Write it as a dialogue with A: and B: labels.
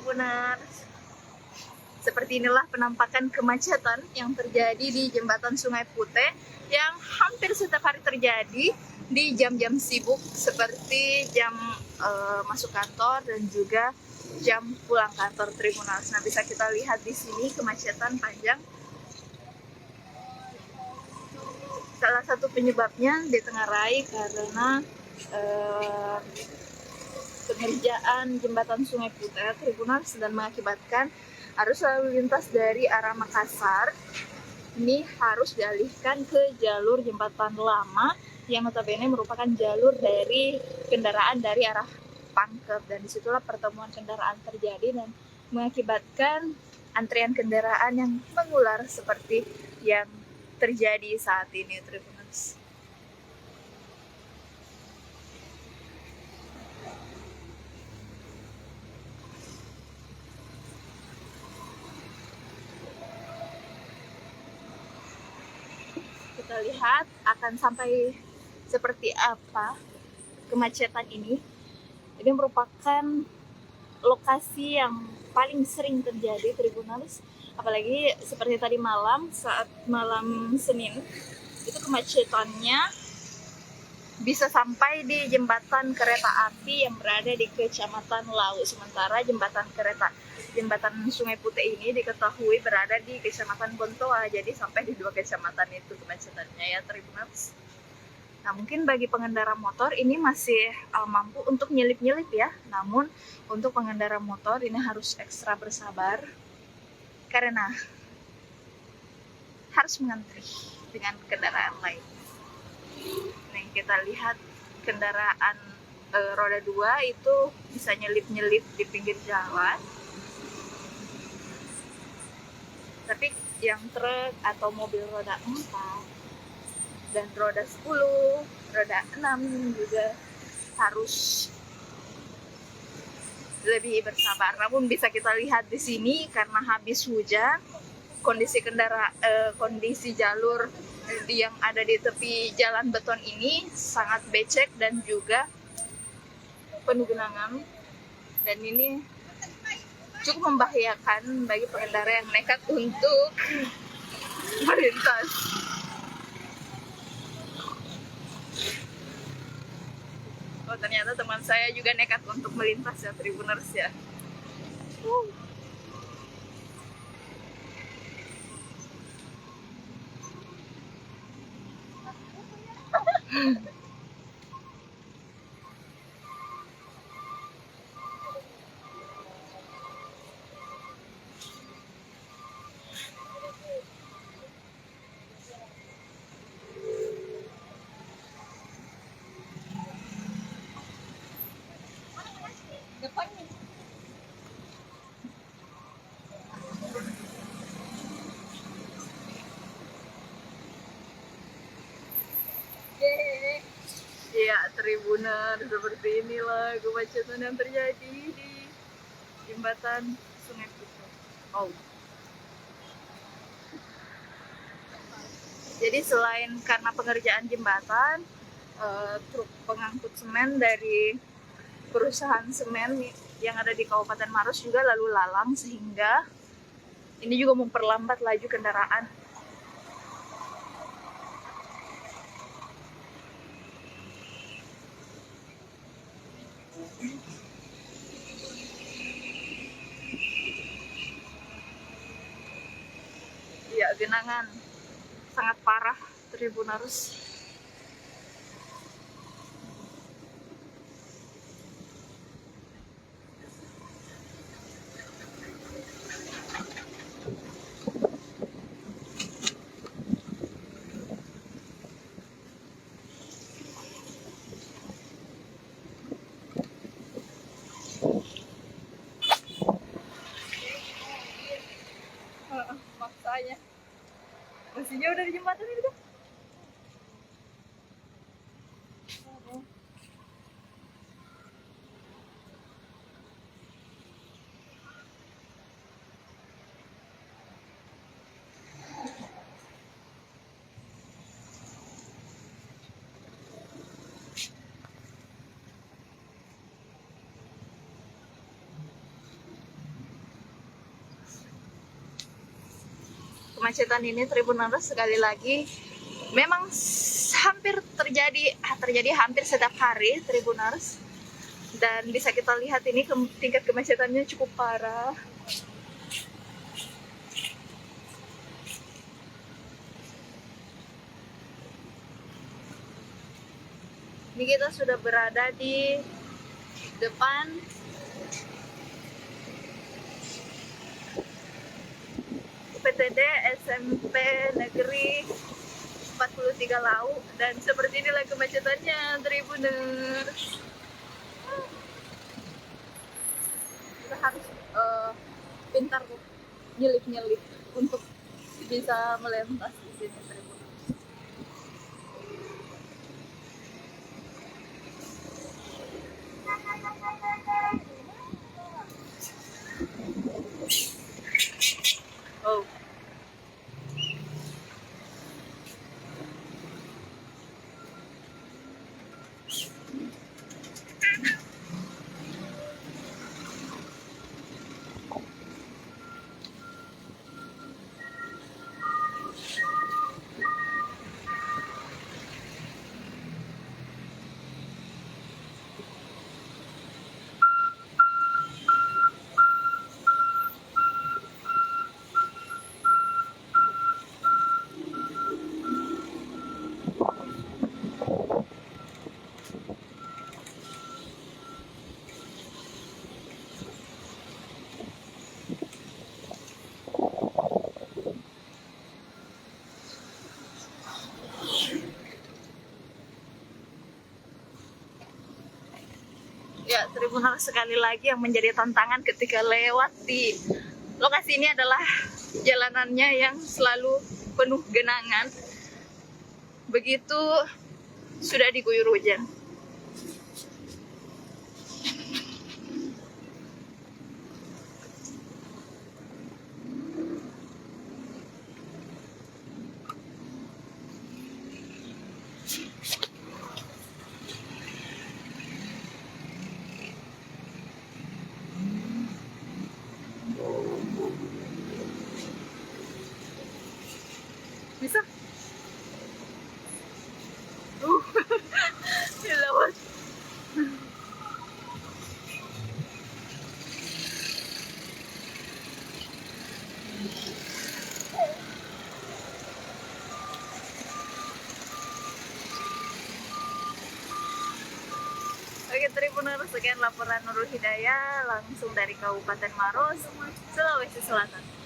A: Tribuners. Seperti inilah penampakan kemacetan yang terjadi di Jembatan Sungai Putih yang hampir setiap hari terjadi di jam-jam sibuk seperti jam masuk kantor dan juga jam pulang kantor Tribuners. Nah, bisa kita lihat di sini kemacetan panjang. Salah satu penyebabnya ditengarai karena pengerjaan Jembatan Sungai Putih Tribuners dan mengakibatkan arus lalu lintas dari arah Makassar ini harus dialihkan ke jalur jembatan lama yang notabene merupakan jalur dari kendaraan dari arah Pangkep, dan disitulah pertemuan kendaraan terjadi dan mengakibatkan antrian kendaraan yang mengular seperti yang terjadi saat ini, Tribuners. Kita lihat akan sampai seperti apa kemacetan ini. Ini merupakan lokasi yang paling sering terjadi, Tribuners. Apalagi seperti tadi malam, saat malam Senin, itu kemacetannya bisa sampai di jembatan kereta api yang berada di Kecamatan Lau. Sementara jembatan Sungai Putih ini diketahui berada di Kecamatan Bontoa. Jadi sampai di dua kecamatan itu kemacetannya ya, Tribuners. Nah, mungkin bagi pengendara motor ini masih mampu untuk nyelip-nyelip ya. Namun untuk pengendara motor ini harus ekstra bersabar karena harus mengantri dengan kendaraan lain. Nih, kita lihat kendaraan roda 2 itu bisa nyelip-nyelip di pinggir jalan. Tapi yang truk atau mobil roda 4 dan roda 10, roda 6 juga harus lebih bersabar. Namun bisa kita lihat di sini karena habis hujan, kondisi jalur yang ada di tepi jalan beton ini sangat becek dan juga penuh genangan, dan ini cukup membahayakan bagi pengendara yang nekat untuk melintas. Oh, ternyata teman saya juga nekat untuk melintas ya, Tribuners ya. Depannya. Ya, Tribuners, seperti inilah kemacetan yang terjadi di Jembatan Sungai Putih. Oh. Jadi selain karena pengerjaan jembatan, truk pengangkut semen dari perusahaan semen yang ada di Kabupaten Maros juga lalu lalang, sehingga ini juga memperlambat laju kendaraan. Ya, genangan sangat parah, Tribuners. Maksanya mesinnya udah di jembatan itu. kemacetan ini Tribuners sekali lagi memang hampir terjadi hampir setiap hari Tribuners, dan bisa kita lihat ini tingkat kemacetannya cukup parah. Ini kita sudah berada di depan PTD SMP Negeri 43 Lau, dan seperti inilah kemacetannya Tribuners. Kita harus pintar nyelip untuk bisa melintas di sini Tribuners. Oh. Ya, Tribuners, sekali lagi yang menjadi tantangan ketika lewat di lokasi ini adalah jalanannya yang selalu penuh genangan. Begitu sudah diguyur hujan. Bisa? Lewat. Oke Tribuners, sekian laporan Nurul Hidayah langsung dari Kabupaten Maros, Sulawesi Selatan.